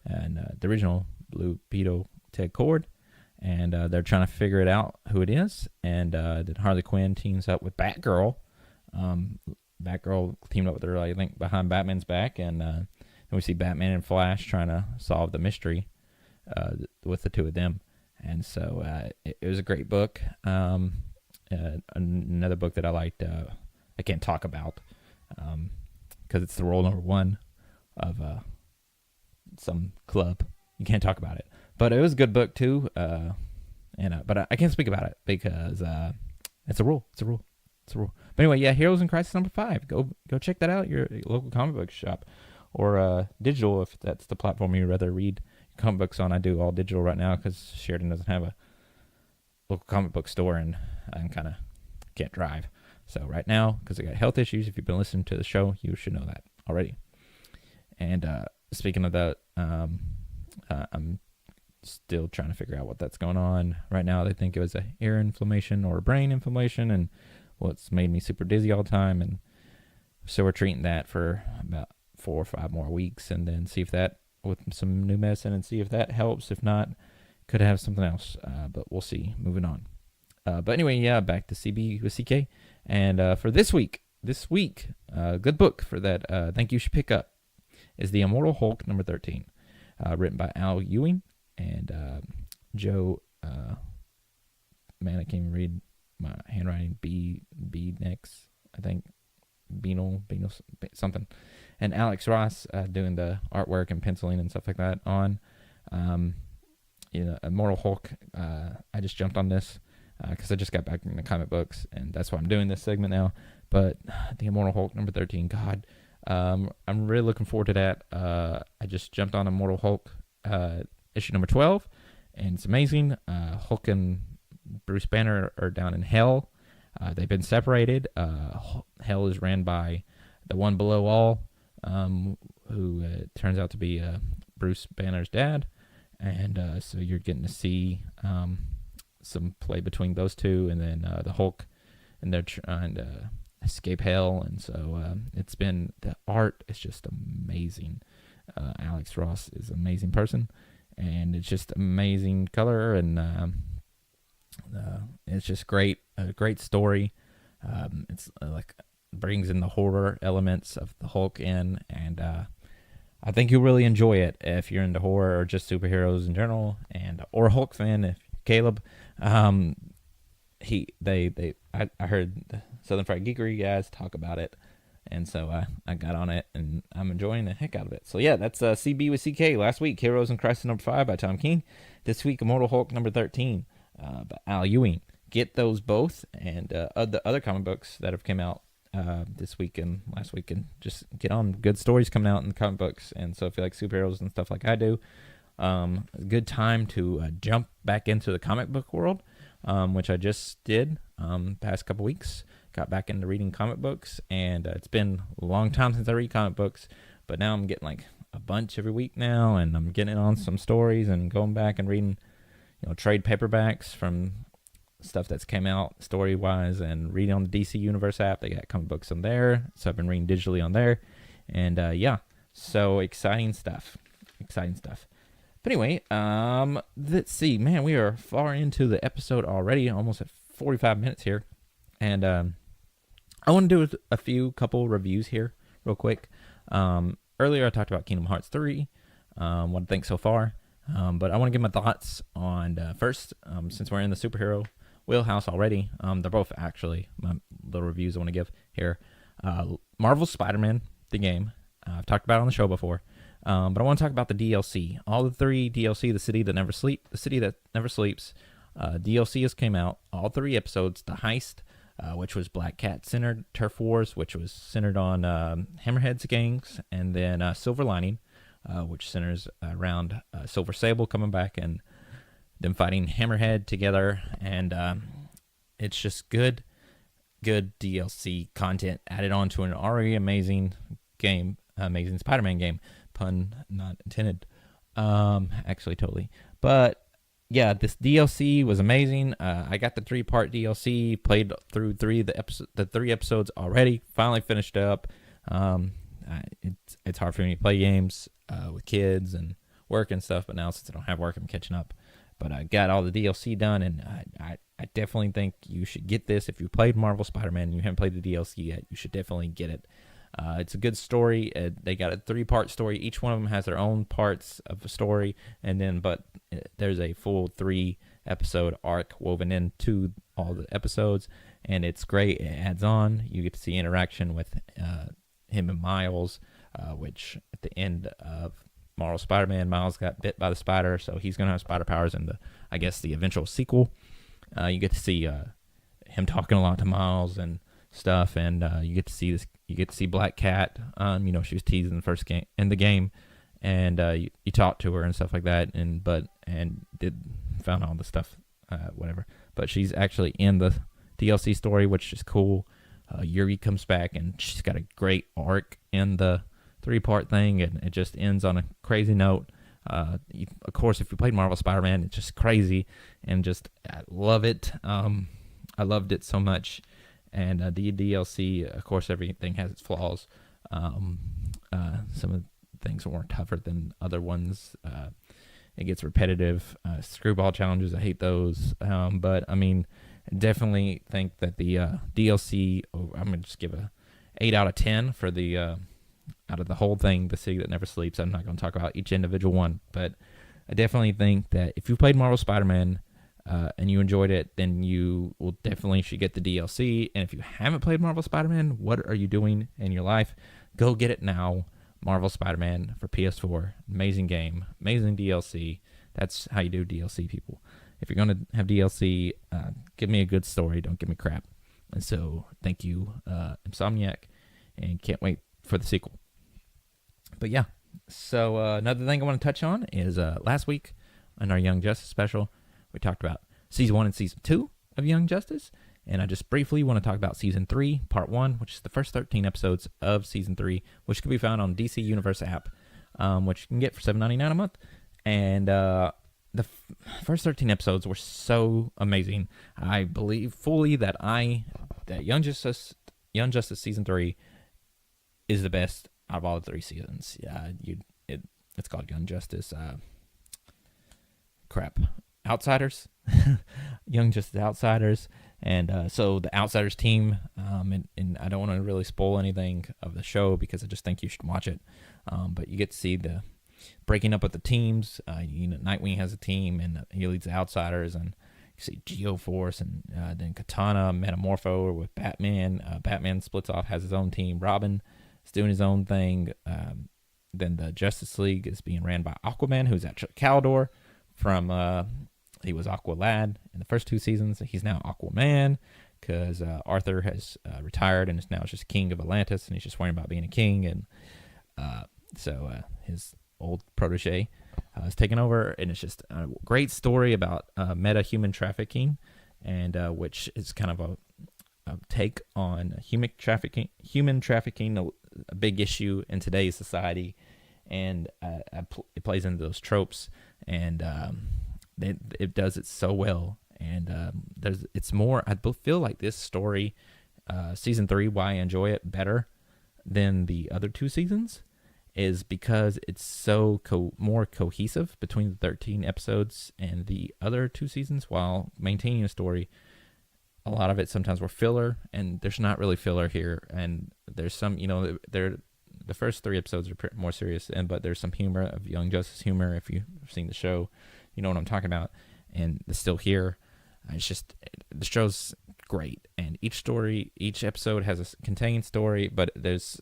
the original Blue Beetle, Ted Kord, and they're trying to figure it out who it is. And then Harley Quinn teams up with Batgirl. Batgirl teamed up with her, I think, behind Batman's back, and then we see Batman and Flash trying to solve the mystery with the two of them. And so it was a great book. Another book that I liked, I can't talk about because it's the role number 1 of some club. You can't talk about it. But it was a good book, too. And but I can't speak about it because it's a rule. It's a rule. It's a rule. But anyway, yeah, Heroes in Crisis number 5. Go check that out at your local comic book shop, or digital if that's the platform you'd rather read comic books on. I do all digital right now because Sheridan doesn't have a local comic book store, and I kind of can't drive. So right now, because I got health issues, if you've been listening to the show, you should know that already. And speaking of that, I'm still trying to figure out what that's going on. Right now, they think it was an ear inflammation or a brain inflammation, and it's made me super dizzy all the time. And so we're treating that for about 4 or 5 more weeks, and then see if that, with some new medicine, and see if that helps. If not, could have something else. But we'll see. Moving on. But anyway, yeah, back to CB with CK. And for this week, good book for that. I think you should pick up is The Immortal Hulk number 13, written by Al Ewing and Joe. Man, I can't even read my handwriting. B next, I think. Beanel something, and Alex Ross doing the artwork and penciling and stuff like that on. Immortal Hulk. I just jumped on this because I just got back in the comic books, and that's why I'm doing this segment now. But The Immortal Hulk number 13, God, I'm really looking forward to that. I just jumped on Immortal Hulk issue number 12, and it's amazing. Hulk and Bruce Banner are down in hell. They've been separated. Hell is ran by the one below all, who turns out to be Bruce Banner's dad. And so you're getting to see some play between those two, and then the Hulk, and they're trying to escape hell. And so the art is just amazing. Alex Ross is an amazing person, and it's just amazing color, and it's just great. A great story. It's like brings in the horror elements of the Hulk in, and I think you'll really enjoy it if you're into horror or just superheroes in general, or a Hulk fan. If Caleb, I heard the Southern Fried Geekery guys talk about it, and so I got on it, and I'm enjoying the heck out of it. So yeah, that's CB with CK. Last week, Heroes in Crisis number 5 by Tom King. This week, Immortal Hulk number 13 by Al Ewing. Get those both, and the other comic books that have come out this week and last week, and just get on. Good stories coming out in the comic books, and so if you like superheroes and stuff like I do, a good time to jump back into the comic book world, which I just did past couple weeks. Got back into reading comic books, and it's been a long time since I read comic books, but now I'm getting like a bunch every week now, and I'm getting on some stories and going back and reading, trade paperbacks from stuff that's came out story-wise, and reading on the DC Universe app. They got comic books on there, so I've been reading digitally on there, and so exciting stuff. But anyway, let's see, man, we are far into the episode already, almost at 45 minutes here, and I want to do a couple reviews here real quick. Earlier I talked about Kingdom Hearts 3, what I think so far, but I want to give my thoughts on first, since we're in the superhero wheelhouse already. They're both actually my little reviews I want to give here. Marvel's Spider-Man, the game. I've talked about it on the show before. But I want to talk about the DLC. All the 3 DLC, The City That Never Sleeps. DLC has came out. All 3 episodes. The Heist, which was Black Cat centered. Turf Wars, which was centered on Hammerhead's gangs. And then Silver Lining, which centers around Silver Sable coming back and them fighting Hammerhead together, and it's just good DLC content added on to an already amazing game, amazing Spider-Man game. Pun not intended, actually totally. But yeah, this DLC was amazing. I got the 3-part DLC, played through the 3 episodes already. Finally finished up. It's hard for me to play games with kids and work and stuff, but now since I don't have work, I'm catching up. But I got all the DLC done, and I definitely think you should get this. If you played Marvel Spider-Man and you haven't played the DLC yet, you should definitely get it. It's a good story. They got a 3-part story. Each one of them has their own parts of the story, but there's a full 3-episode arc woven into all the episodes, and it's great. It adds on. You get to see interaction with him and Miles, which at the end of Marvel Spider-Man. Miles got bit by the spider, so he's gonna have spider powers in the eventual sequel. You get to see him talking a lot to Miles and stuff, and you get to see this. You get to see Black Cat. She was teased in the game, and you talk to her and stuff like that, and found all the stuff, whatever. But she's actually in the DLC story, which is cool. Yuri comes back, and she's got a great arc in the 3-part thing, and it just ends on a crazy note. Of course, if you played Marvel Spider-Man, it's just crazy, and I love it. I loved it so much, and the DLC, of course, everything has its flaws. Some of the things weren't tougher than other ones. It gets repetitive. Screwball challenges, I hate those. But I mean, definitely think that the DLC, I'm gonna just give a 8 out of 10 for the out of the whole thing, The City That Never Sleeps. I'm not going to talk about each individual one, but I definitely think that if you played Marvel Spider-Man and you enjoyed it, then you will definitely should get the DLC. And if you haven't played Marvel Spider-Man, what are you doing in your life? Go get it now. Marvel Spider-Man for PS4. Amazing game. Amazing DLC. That's how you do DLC, people. If you're going to have DLC, give me a good story. Don't give me crap. And so, thank you, Insomniac, and can't wait for the sequel. But yeah, so another thing I want to touch on is last week in our Young Justice special, we talked about Season 1 and Season 2 of Young Justice, and I just briefly want to talk about Season 3, Part 1, which is the first 13 episodes of Season 3, which can be found on DC Universe app, which you can get for $7.99 a month. And the first 13 episodes were so amazing. I believe fully that Young Justice Season 3 is the best out of all the 3 seasons. It's called Young Justice. Outsiders. Young Justice Outsiders. And so the Outsiders team, and I don't want to really spoil anything of the show because I just think you should watch it. But you get to see the breaking up of the teams. Nightwing has a team, and he leads the Outsiders, and you see Geo-Force, and then Katana, Metamorpho with Batman. Batman splits off, has his own team. Robin is doing his own thing. Then the Justice League is being ran by Aquaman, who's actually Caldor from he was Aqualad in the first 2 seasons. He's now Aquaman because Arthur has retired and is now just king of Atlantis, and he's just worrying about being a king. And so his old protege is taken over, and it's just a great story about meta-human trafficking, and which is kind of a take on human trafficking, a big issue in today's society, and it plays into those tropes, and it does it so well. And it's more. I feel like this story, season 3, why I enjoy it better than the other 2 seasons, is because it's so more cohesive between the 13 episodes and the other 2 seasons, while maintaining a story. A lot of it sometimes were filler, and there's not really filler here. And there's some, the first 3 episodes are more serious, but there's some humor of Young Justice humor. If you've seen the show, you know what I'm talking about. And it's still here. It's just, the show's great. And each episode has a contained story, but there's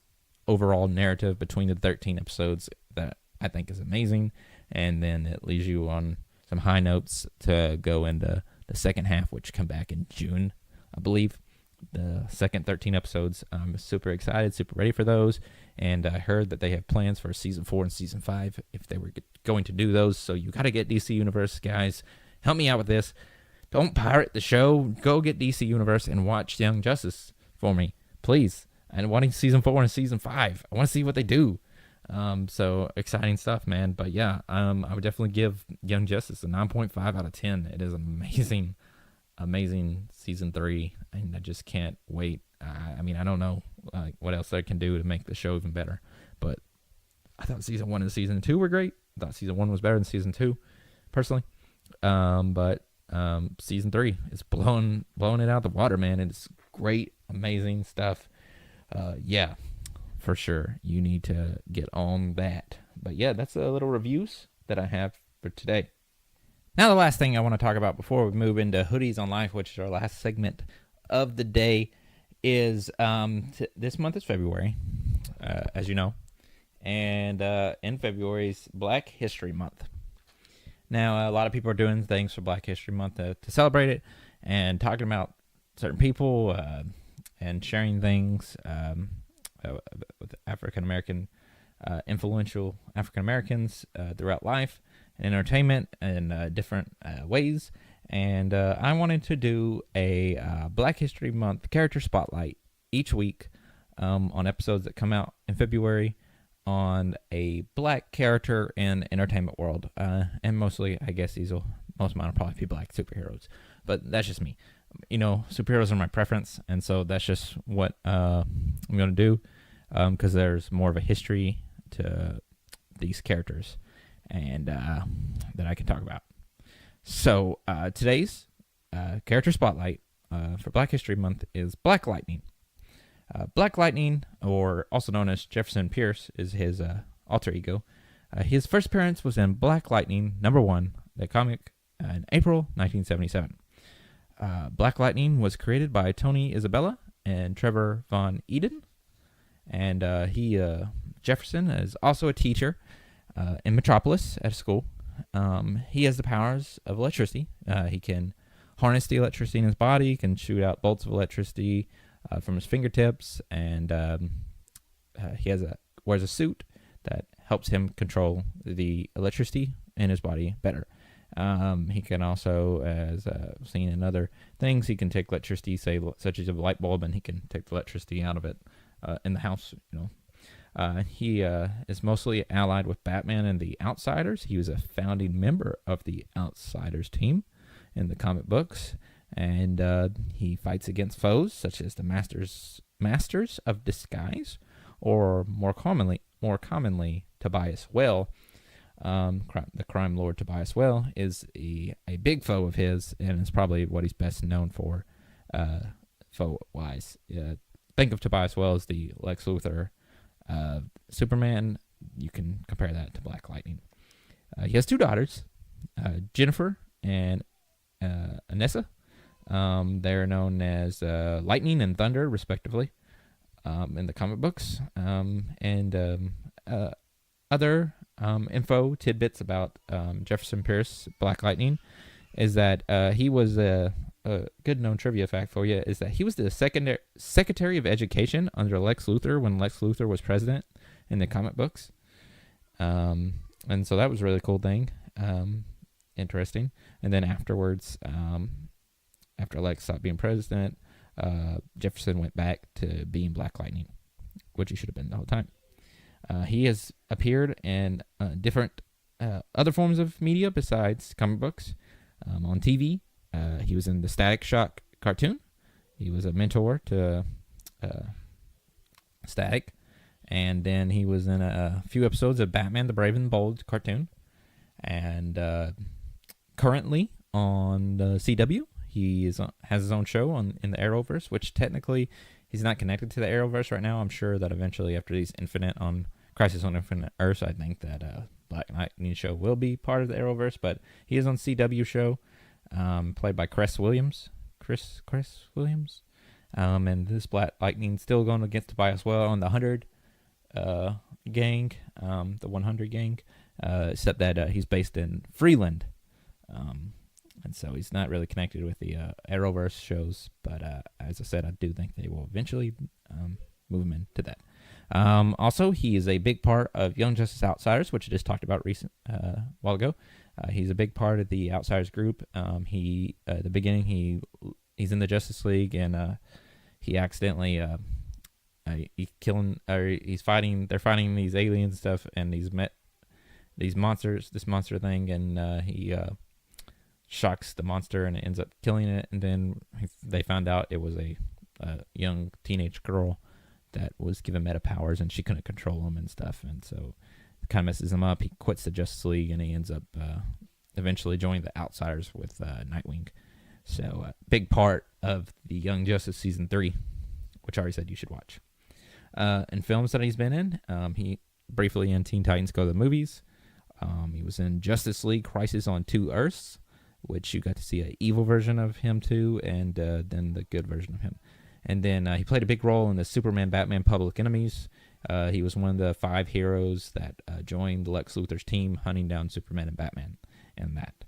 overall narrative between the 13 episodes that I think is amazing. And then it leaves you on some high notes to go into the second half, which come back in June, I believe. The second 13 episodes. I'm super excited, super ready for those. And I heard that they have plans for season 4 and season 5 if they were going to do those. So you got to get DC Universe, guys. Help me out with this. Don't pirate the show. Go get DC Universe and watch Young Justice for me, please. And wanting season 4 and season 5. I want to see what they do. So exciting stuff, man. But yeah, I would definitely give Young Justice a 9.5 out of 10. It is amazing season 3, and I just can't wait. I don't know what else they can do to make the show even better, but I thought season 1 and season 2 were great. I thought season 1 was better than season 2, personally. But season 3 is blowing it out of the water, man. It's great, amazing stuff. Yeah, for sure. You need to get on that. But yeah, that's a little reviews that I have for today. Now, the last thing I want to talk about before we move into Hoodies on Life, which is our last segment of the day, is this month is February, as you know. and in February is Black History Month. Now, a lot of people are doing things for Black History Month to celebrate it and talking about certain people and sharing things with African American, influential African Americans throughout life and entertainment in different ways. And I wanted to do a Black History Month character spotlight each week on episodes that come out in February on a black character in entertainment world, and mostly, I guess most of mine will probably be black superheroes, but that's just me. Superheroes are my preference, and so that's just what I'm gonna do, because there's more of a history to these characters, and that I can talk about. So today's character spotlight for Black History Month is Black Lightning. Black Lightning, or also known as Jefferson Pierce, is his alter ego. His first appearance was in Black Lightning #1, the comic, in April 1977. Black Lightning was created by Tony Isabella and Trevor Von Eden, and Jefferson is also a teacher in Metropolis at a school. He has the powers of electricity. He can harness the electricity in his body. He can shoot out bolts of electricity from his fingertips, and he wears a suit that helps him control the electricity in his body better. He can also, as seen in other things, he can take electricity, say such as a light bulb, and he can take the electricity out of it in the house. He is mostly allied with Batman and the Outsiders. He was a founding member of the Outsiders team in the comic books. And he fights against foes such as the Masters of Disguise, or more commonly Tobias Whale. The crime lord Tobias Whale is a big foe of his, and is probably what he's best known for, foe-wise. Think of Tobias Whale as the Lex Luthor Superman. You can compare that to Black Lightning. He has two daughters, Jennifer and Anessa. They're known as Lightning and Thunder, respectively, in the comic books. Other info tidbits about Jefferson Pierce, Black Lightning, is that he was a good known trivia fact for you is that he was the Secretary of Education under Lex Luthor when Lex Luthor was president in the comic books. And so that was a really cool thing. Interesting. And then afterwards, after Lex stopped being president, Jefferson went back to being Black Lightning, which he should have been the whole time. He has appeared in different other forms of media besides comic books. On TV, he was in the Static Shock cartoon. He was a mentor to Static. And then he was in a few episodes of Batman the Brave and the Bold cartoon. And currently on the CW, he has his own show in the Arrowverse, which technically he's not connected to the Arrowverse right now. I'm sure that eventually, after these Crisis on Infinite Earths, I think that Black Lightning show will be part of the Arrowverse. But he is on CW show, played by Chris Williams. And this Black Lightning still going against Tobias Whale on the 100 gang, the 100 gang, except that he's based in Freeland. And so he's not really connected with the Arrowverse shows, but as I said, I do think they will eventually move him into that. Also, he is a big part of Young Justice Outsiders, which I just talked about a while ago. He's a big part of the Outsiders group. At the beginning, he's in the Justice League, and he accidentally he's fighting. They're fighting these aliens and stuff, and he's met these monsters, this monster thing, and he shocks the monster and it ends up killing it. And then they found out it was a young teenage girl that was given meta powers, and she couldn't control him and stuff. And so it kind of messes him up. He quits the Justice League, and he ends up eventually joining the Outsiders with Nightwing. So big part of the Young Justice Season 3, which I already said you should watch. In films that he's been in, he briefly in Teen Titans Go to the Movies. He was in Justice League Crisis on Two Earths, which you got to see an evil version of him too, and then the good version of him. And then he played a big role in the Superman Batman Public Enemies, He was one of the 5 heroes that joined Lex Luthor's team, hunting down Superman and Batman. And that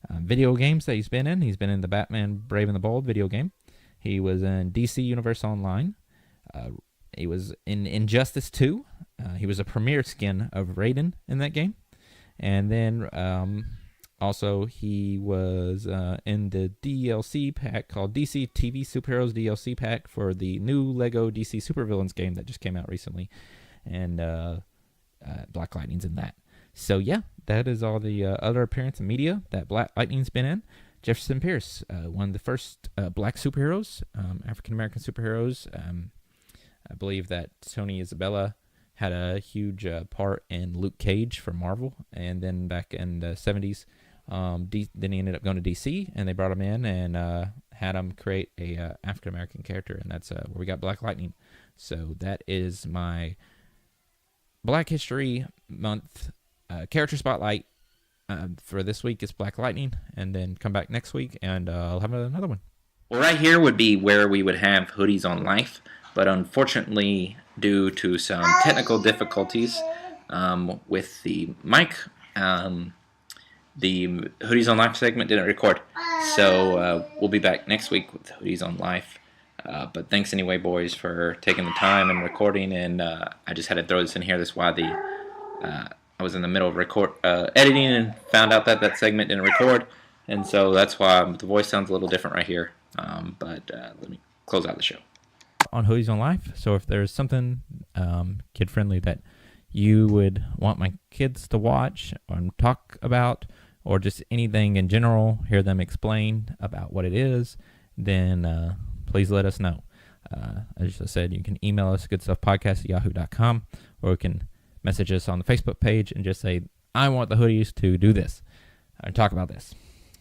video games that he's been in the Batman Brave and the Bold video game. He was in DC Universe Online. He was in Injustice 2. He was a premier skin of Raiden in that game. And then also he was in the DLC pack called DC TV Superheroes DLC pack for the new Lego DC Supervillains game that just came out recently. And Black Lightning's in that. So yeah, that is all the other appearance in media that Black Lightning's been in. Jefferson Pierce, one of the first black superheroes, African-American superheroes. I believe that Tony Isabella had a huge part in Luke Cage for Marvel. And then back in the 70s, then he ended up going to DC, and they brought him in and had him create a African-American character. And that's where we got Black Lightning. So that is my Black History Month character spotlight. For this week, it's Black Lightning, and then come back next week, and I'll have another one. Well, right here would be where we would have Hoodies on Life, but unfortunately, due to some technical difficulties with the mic, the Hoodies on Life segment didn't record. So we'll be back next week with Hoodies on Life. But thanks anyway, boys, for taking the time and recording, and I just had to throw this in here. That's why I was in the middle of editing and found out that segment didn't record, and so that's why the voice sounds a little different right here. But let me close out the show. On Hoodies on Life, so if there's something kid-friendly that you would want my kids to watch or talk about, or just anything in general, hear them explain about what it is, then please let us know. As I said, you can email us, goodstuffpodcast@yahoo.com, or you can message us on the Facebook page and just say, I want the Hoodies to do this and talk about this.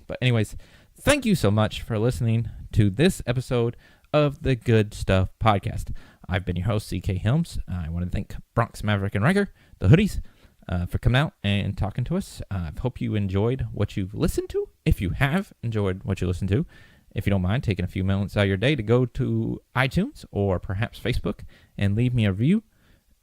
But anyways, thank you so much for listening to this episode of the Good Stuff Podcast. I've been your host, CK Helms. I want to thank Bronx, Maverick, and Riker, the Hoodies, for coming out and talking to us. I hope you enjoyed what you've listened to. If you have enjoyed what you listened to, if you don't mind taking a few minutes out of your day to go to iTunes or perhaps Facebook and leave me a review.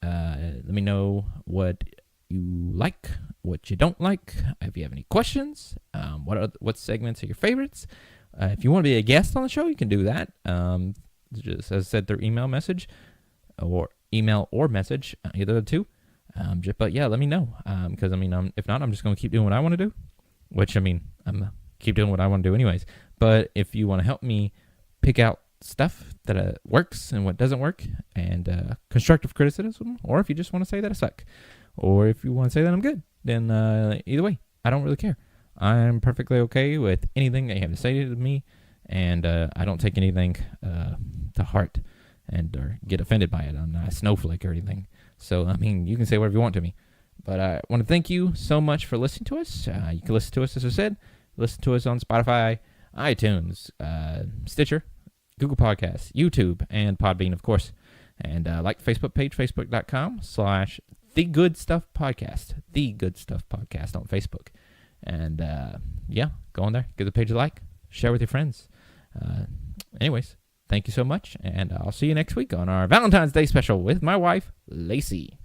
Let me know what you like, what you don't like. If you have any questions, what segments are your favorites? If you want to be a guest on the show, you can do that. Just as I said, through email or message, either of the two. But yeah, let me know. Because if not, I'm just going to keep doing what I want to do. Which I'm keep doing what I want to do anyways. But if you want to help me pick out stuff that works and what doesn't work, and constructive criticism, or if you just want to say that I suck, or if you want to say that I'm good, then either way, I don't really care. I'm perfectly okay with anything that you have to say to me, and I don't take anything to heart or get offended by it. I'm not a snowflake or anything. So, you can say whatever you want to me. But I want to thank you so much for listening to us. You can listen to us, as I said, listen to us on Spotify, iTunes, Stitcher, Google Podcasts, YouTube, and Podbean, of course. And like the Facebook page, facebook.com/The Good Stuff Podcast. The Good Stuff Podcast on Facebook. And go on there, give the page a like, share with your friends. Anyways, thank you so much, and I'll see you next week on our Valentine's Day special with my wife, Lacey.